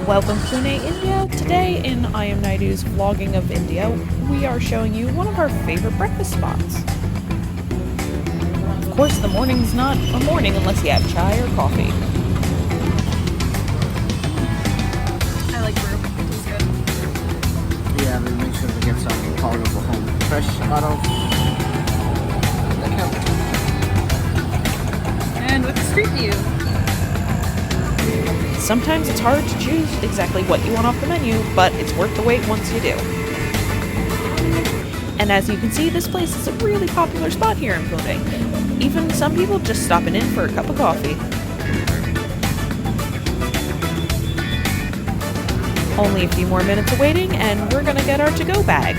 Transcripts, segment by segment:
Welcome to Pune, India. Today in I Am Naidu's vlogging of India, we are showing you one of our favorite breakfast spots. Of course, the morning's not a morning unless you have chai or coffee. I like brew. It's good. Yeah, we'll make sure to get some powder for home. Fresh out of the kettle. And with the street view. Sometimes it's hard to choose exactly what you want off the menu, but it's worth the wait once you do. And as you can see, this place is a really popular spot here in Pune. Even some people just stopping in for a cup of coffee. Only a few more minutes of waiting, and we're gonna get our to-go bag.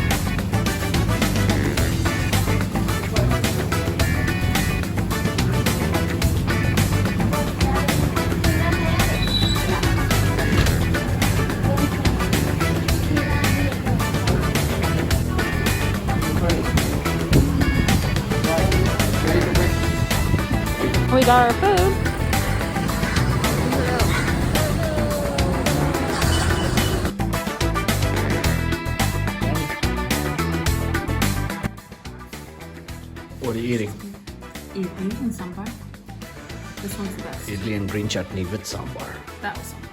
We got our food. What are you eating? Idli and sambar. This one's the best. Idli and green chutney with sambar. That was sambar.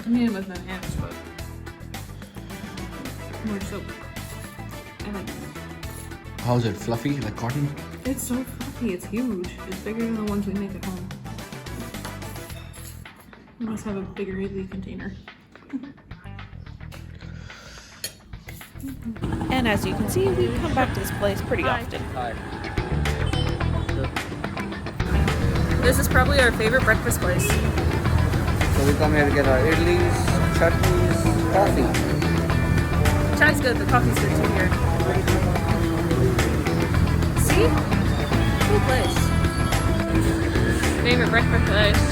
I mean, it was bananas, but more so. I like it. How's it? Fluffy like cotton? It's so fluffy. It's huge. It's bigger than the ones we make at home. We must have a bigger idli container. And as you can see, we come back to this place pretty often. Hi. This is probably our favorite breakfast place. So we come here to get our idlis, chutneys, coffee. Chai's good. The coffee's good too here. See? Cool place. Favorite breakfast place.